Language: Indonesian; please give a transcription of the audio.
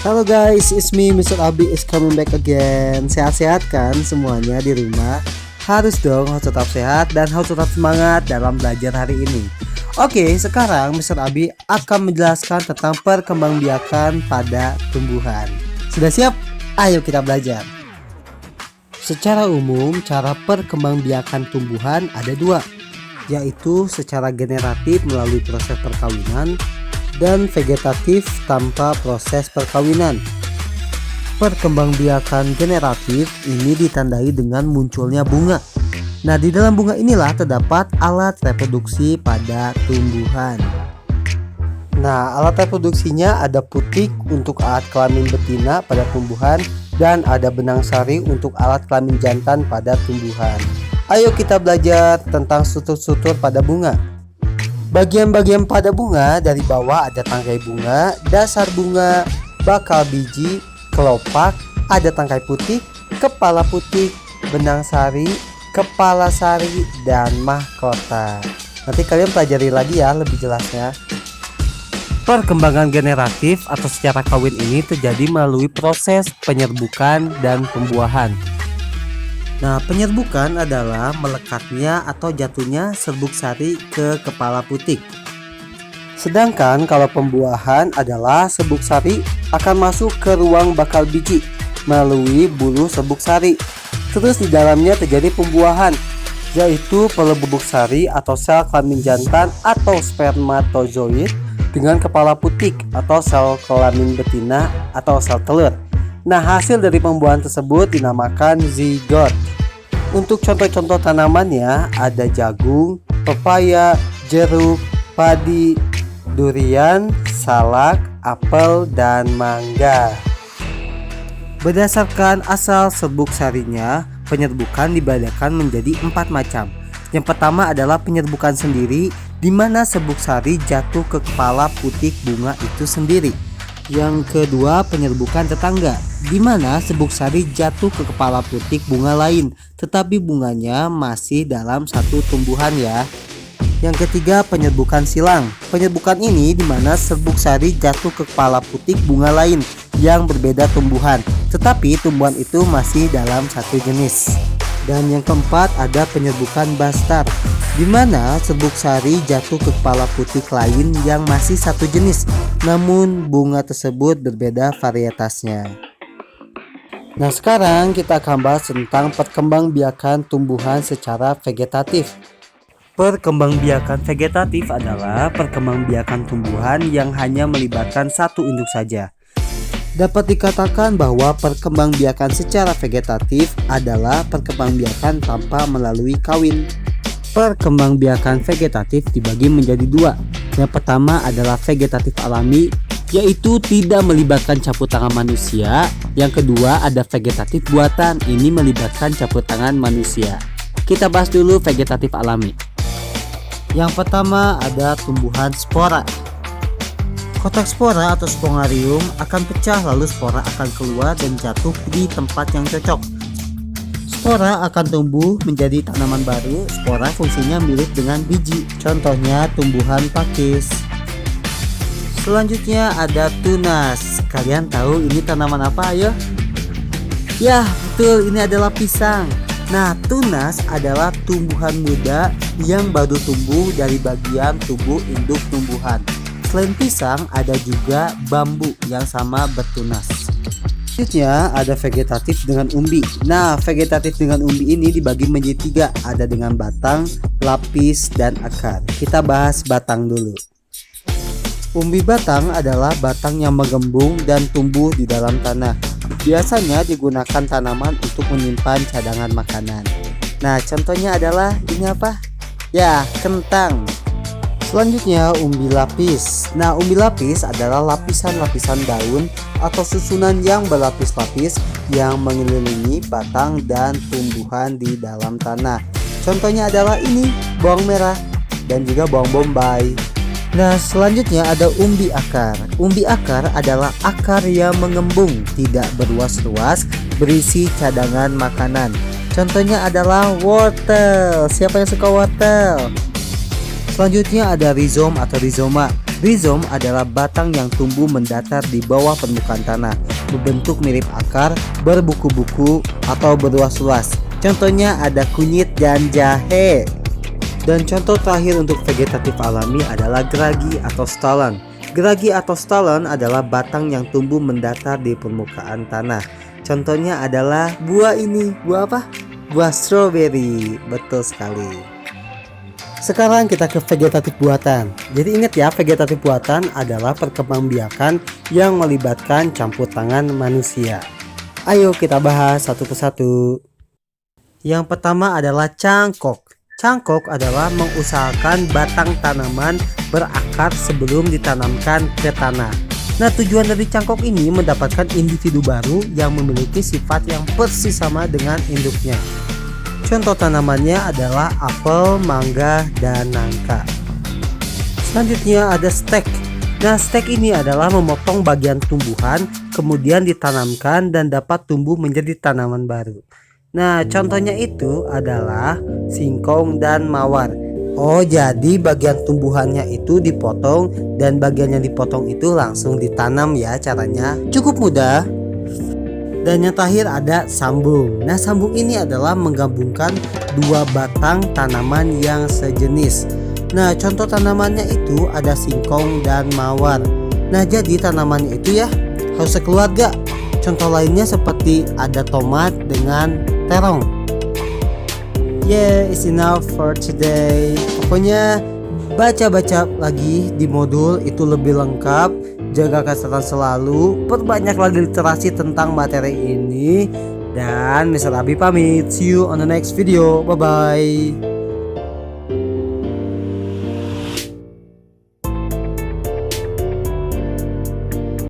Halo guys, it's me Mr. Abi is coming back again. Sehat-sehat kan semuanya di rumah? Harus dong, harus tetap sehat dan harus tetap semangat dalam belajar hari ini. Oke, sekarang Mr. Abi akan menjelaskan tentang perkembangbiakan pada tumbuhan. Sudah siap? Ayo kita belajar. Secara umum, cara perkembangbiakan tumbuhan ada dua, yaitu secara generatif melalui proses perkawinan dan vegetatif tanpa proses perkawinan. Perkembangbiakan generatif ini ditandai dengan munculnya bunga. Nah, di dalam bunga inilah terdapat alat reproduksi pada tumbuhan. Nah, alat reproduksinya ada putik untuk alat kelamin betina pada tumbuhan dan ada benang sari untuk alat kelamin jantan pada tumbuhan. Ayo kita belajar tentang struktur-struktur pada bunga. Bagian-bagian pada bunga dari bawah ada tangkai bunga, dasar bunga, bakal biji, kelopak, ada tangkai putik, kepala putik, benang sari, kepala sari, dan mahkota. Nanti kalian pelajari lagi ya lebih jelasnya. Perkembangan generatif atau secara kawin ini terjadi melalui proses penyerbukan dan pembuahan. Nah, penyerbukan adalah melekatnya atau jatuhnya serbuk sari ke kepala putik. Sedangkan kalau pembuahan adalah serbuk sari akan masuk ke ruang bakal biji melalui bulu serbuk sari. Terus di dalamnya terjadi pembuahan, yaitu pelebuk sari atau sel kelamin jantan atau spermatozoid dengan kepala putik atau sel kelamin betina atau sel telur. Nah, hasil dari pembuahan tersebut dinamakan zigot. Untuk contoh-contoh tanamannya ada jagung, pepaya, jeruk, padi, durian, salak, apel, dan mangga. Berdasarkan asal serbuk sarinya, penyerbukan dibedakan menjadi 4 macam. Yang pertama adalah penyerbukan sendiri, di mana serbuk sari jatuh ke kepala putik bunga itu sendiri. Yang kedua, penyerbukan tetangga, di mana serbuk sari jatuh ke kepala putik bunga lain, tetapi bunganya masih dalam satu tumbuhan ya. Yang ketiga, penyerbukan silang. Penyerbukan ini di mana serbuk sari jatuh ke kepala putik bunga lain yang berbeda tumbuhan, tetapi tumbuhan itu masih dalam satu jenis. Dan yang keempat ada penyerbukan bastar, di mana serbuk sari jatuh ke kepala putik lain yang masih satu jenis, namun bunga tersebut berbeda varietasnya. Nah, sekarang kita akan bahas tentang perkembangbiakan tumbuhan secara vegetatif. Perkembangbiakan vegetatif adalah perkembangbiakan tumbuhan yang hanya melibatkan satu induk saja. Dapat dikatakan bahwa perkembangbiakan secara vegetatif adalah perkembangbiakan tanpa melalui kawin. Perkembangbiakan vegetatif dibagi menjadi dua. Yang pertama adalah vegetatif alami, yaitu tidak melibatkan campur tangan manusia. Yang kedua ada vegetatif buatan, ini melibatkan campur tangan manusia. Kita bahas dulu vegetatif alami. Yang pertama ada tumbuhan spora. Kotak spora atau spongarium akan pecah, lalu spora akan keluar dan jatuh di tempat yang cocok. Spora akan tumbuh menjadi tanaman baru. Spora fungsinya mirip dengan biji, contohnya tumbuhan pakis. Selanjutnya ada tunas. Kalian tahu ini tanaman apa ayo? Ya betul, ini adalah pisang. Nah, tunas adalah tumbuhan muda yang baru tumbuh dari bagian tubuh induk tumbuhan. Selain pisang ada juga bambu yang sama bertunas. Selanjutnya ada vegetatif dengan umbi. Nah, vegetatif dengan umbi ini dibagi menjadi 3, ada dengan batang, lapis, dan akar. Kita bahas batang dulu. Umbi batang adalah batang yang menggembung dan tumbuh di dalam tanah. Biasanya digunakan tanaman untuk menyimpan cadangan makanan. Nah, contohnya adalah ini apa? Ya, kentang. Selanjutnya umbi lapis. Nah, umbi lapis adalah lapisan-lapisan daun atau susunan yang berlapis-lapis yang mengelilingi batang dan tumbuhan di dalam tanah. Contohnya adalah ini, bawang merah dan juga bawang bombay. Nah, selanjutnya ada umbi akar. Umbi akar adalah akar yang mengembung, tidak berluas-luas, berisi cadangan makanan. Contohnya adalah wortel. Siapa yang suka wortel? Selanjutnya ada rizom atau rizoma. Rhizome adalah batang yang tumbuh mendatar di bawah permukaan tanah, berbentuk mirip akar, berbuku-buku atau berluas-luas. Contohnya ada kunyit dan jahe. Dan contoh terakhir untuk vegetatif alami adalah geragi atau stolon. Geragi atau stolon adalah batang yang tumbuh mendatar di permukaan tanah. Contohnya adalah buah ini. Buah apa? Buah strawberry. Betul sekali. Sekarang kita ke vegetatif buatan. Jadi ingat ya, vegetatif buatan adalah perkembangbiakan yang melibatkan campur tangan manusia. Ayo kita bahas satu persatu. Yang pertama adalah cangkok. Cangkok adalah mengusahakan batang tanaman berakar sebelum ditanamkan ke tanah. Nah, tujuan dari cangkok ini mendapatkan individu baru yang memiliki sifat yang persis sama dengan induknya. Contoh tanamannya adalah apel, mangga, dan nangka. Selanjutnya ada stek. Nah, stek ini adalah memotong bagian tumbuhan, kemudian ditanamkan dan dapat tumbuh menjadi tanaman baru. Nah, contohnya itu adalah singkong dan mawar. Oh, jadi bagian tumbuhannya itu dipotong dan bagian yang dipotong itu langsung ditanam ya caranya. Cukup mudah. Dan yang terakhir ada sambung. Nah, sambung ini adalah menggabungkan dua batang tanaman yang sejenis. Nah, contoh tanamannya itu ada singkong dan mawar. Nah, jadi tanamannya itu ya harus sekeluarga. Contoh lainnya seperti ada tomat dengan terong. Yeah, it's enough for today. Pokoknya baca-baca lagi di modul itu lebih lengkap. Jaga kesehatan selalu, perbanyak lagi literasi tentang materi ini. Dan Mr. Abi pamit. See you on the next video. Bye bye.